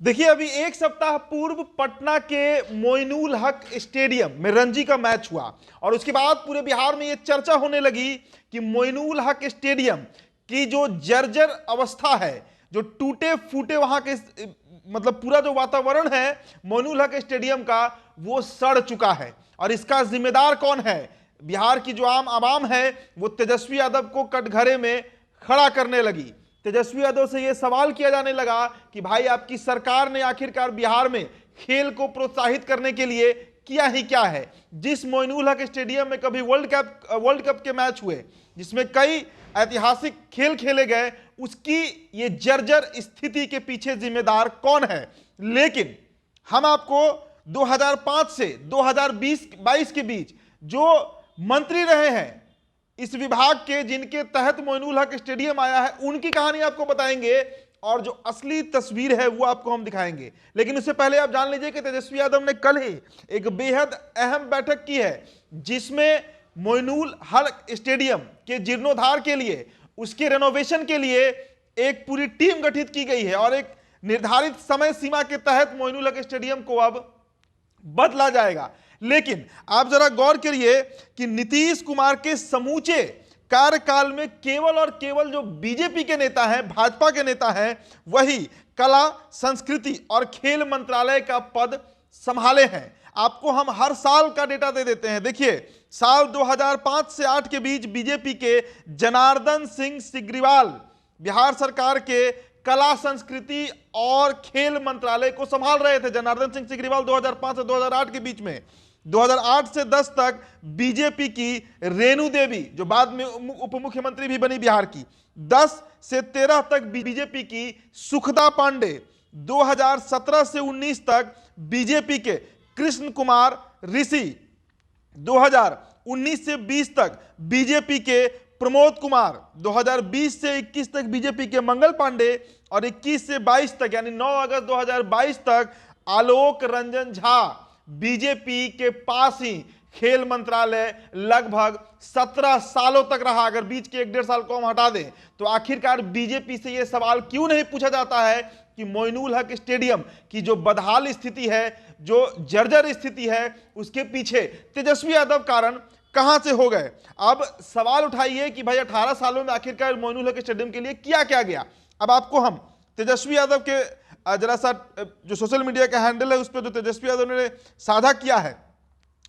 देखिए, अभी एक सप्ताह पूर्व पटना के मोइनुल हक स्टेडियम में रणजी का मैच हुआ और उसके बाद पूरे बिहार में यह चर्चा होने लगी कि मोइनुल हक स्टेडियम की जो जर्जर अवस्था है, जो टूटे फूटे वहां के मतलब पूरा जो वातावरण है मोइनुल हक स्टेडियम का, वो सड़ चुका है। और इसका जिम्मेदार कौन है? बिहार की जो आम आवाम है वो तेजस्वी यादव को कटघरे में खड़ा करने लगी। तेजस्वी यादव से यह सवाल किया जाने लगा कि भाई, आपकी सरकार ने आखिरकार बिहार में खेल को प्रोत्साहित करने के लिए किया ही क्या है? जिस मोइनुल हक स्टेडियम में कभी वर्ल्ड कप के मैच हुए, जिसमें कई ऐतिहासिक खेल खेले गए, उसकी ये जर्जर स्थिति के पीछे जिम्मेदार कौन है? लेकिन हम आपको 2005 से 2020-22 के बीच जो मंत्री रहे हैं इस विभाग के, जिनके तहत मोइनुल हक स्टेडियम आया है, उनकी कहानी आपको बताएंगे और जो असली तस्वीर है वो आपको हम दिखाएंगे। लेकिन उससे पहले आप जान लीजिए कि तेजस्वी यादव ने कल ही एक बेहद अहम बैठक की है, जिसमें मोइनुल हक स्टेडियम के जीर्णोद्धार के लिए, उसके रेनोवेशन के लिए एक पूरी टीम गठित की गई है और एक निर्धारित समय सीमा के तहत मोइनुल हक स्टेडियम को अब बदला जाएगा। लेकिन आप जरा गौर करिए कि नीतीश कुमार के समूचे कार्यकाल में केवल और केवल जो बीजेपी के नेता हैं, भाजपा के नेता हैं, वही कला, संस्कृति और खेल मंत्रालय का पद संभाले हैं। आपको हम हर साल का डेटा दे देते हैं। देखिए, साल 2005 से 8 के बीच बीजेपी के जनार्दन सिंह सिग्रीवाल बिहार सरकार के कला, संस्कृति और खेल मंत्रालय को संभाल रहे थे। जनार्दन सिंह सिग्रीवाल 2005 से 2008 के बीच में। 2008 से 10 तक बीजेपी की रेणु देवी, जो बाद में उप मुख्यमंत्री भी बनी बिहार की, 10 से 13 तक बीजेपी की सुखदा पांडे, 2017 से 19 तक बीजेपी के कृष्ण कुमार ऋषि, 2019 से 20 तक बीजेपी के प्रमोद कुमार, 2020 से 21 तक बीजेपी के मंगल पांडे और 21 से 22 तक यानी 9 अगस्त 2022 तक आलोक रंजन झा बीजेपी के पास ही खेल मंत्रालय लगभग 17 सालों तक रहा। अगर बीच के 1-1.5 साल को हम हटा दें तो आखिरकार बीजेपी से यह सवाल क्यों नहीं पूछा जाता है कि मोइनुल हक स्टेडियम की जो बदहाल स्थिति है, जो जर्जर स्थिति है, उसके पीछे तेजस्वी यादव कारण कहां से हो गए? अब सवाल उठाइए कि भाई 18 सालों में आखिरकार मोइनुल हक स्टेडियम के लिए किया क्या गया। अब आपको हम तेजस्वी यादव के जरा सा जो सोशल मीडिया का हैंडल है उस पर जो तेजस्वी यादव ने साझा किया है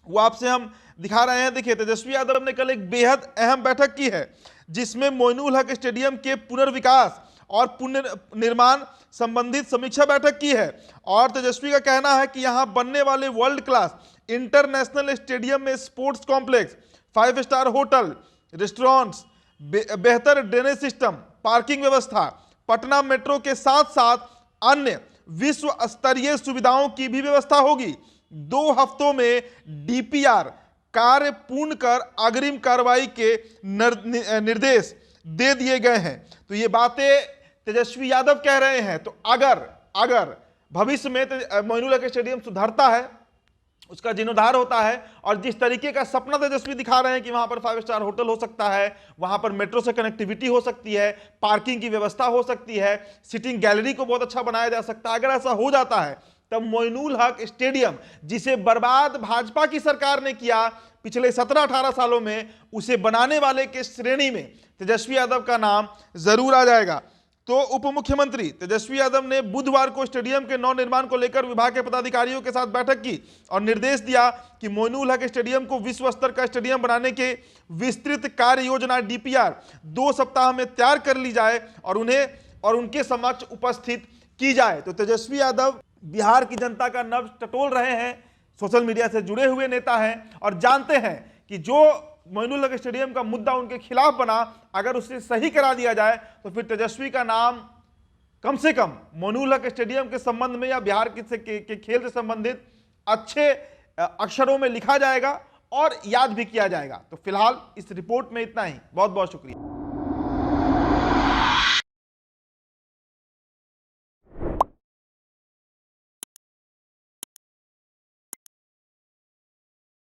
वो आपसे हम दिखा रहे हैं। देखिए, तेजस्वी यादव ने कल एक बेहद अहम बैठक की है, जिसमें मोइनुल हक स्टेडियम के पुनर्विकास और पुनर्निर्माण संबंधित समीक्षा बैठक की है। और तेजस्वी का कहना है कि यहां बनने वाले वर्ल्ड क्लास इंटरनेशनल स्टेडियम में sports complex, 5 star hotel, restaurants, बेहतर ड्रेनेज सिस्टम, पार्किंग व्यवस्था, पटना मेट्रो के साथ साथ अन्य विश्व स्तरीय सुविधाओं की भी व्यवस्था होगी। 2 हफ्तों में डीपीआर कार्य पूर्ण कर अग्रिम कार्रवाई के निर्देश दे दिए गए हैं। तो ये बातें तेजस्वी यादव कह रहे हैं। तो अगर भविष्य में मोइनुल हक स्टेडियम सुधरता है, उसका जीर्णोद्धार होता है और जिस तरीके का सपना तेजस्वी दिखा रहे हैं कि वहां पर 5 स्टार होटल हो सकता है, वहां पर मेट्रो से कनेक्टिविटी हो सकती है, पार्किंग की व्यवस्था हो सकती है, सिटिंग गैलरी को बहुत अच्छा बनाया जा सकता है, अगर ऐसा हो जाता है तब मोइनुल हक स्टेडियम, जिसे बर्बाद भाजपा की सरकार ने किया पिछले 17-18 सालों में, उसे बनाने वाले के श्रेणी में तेजस्वी यादव का नाम जरूर आ जाएगा। तो उप मुख्यमंत्री तेजस्वी यादव ने बुधवार को स्टेडियम के नवनिर्माण को लेकर विभाग के पदाधिकारियों के साथ बैठक की और निर्देश दिया कि मोइनुल हक स्टेडियम को विश्व स्तर का स्टेडियम बनाने के विस्तृत कार्य योजना डीपीआर 2 सप्ताह में तैयार कर ली जाए और उनके समक्ष उपस्थित की जाए। तो तेजस्वी यादव बिहार की जनता का नब्ज टटोल रहे हैं, सोशल मीडिया से जुड़े हुए नेता हैं और जानते हैं कि जो मोइनुल हक स्टेडियम का मुद्दा उनके खिलाफ बना, अगर उसे सही करा दिया जाए तो फिर तेजस्वी का नाम कम से कम मोइनुल हक स्टेडियम के संबंध में या बिहार के खेल से संबंधित अच्छे अक्षरों में लिखा जाएगा और याद भी किया जाएगा। तो फिलहाल इस रिपोर्ट में इतना ही। बहुत बहुत शुक्रिया।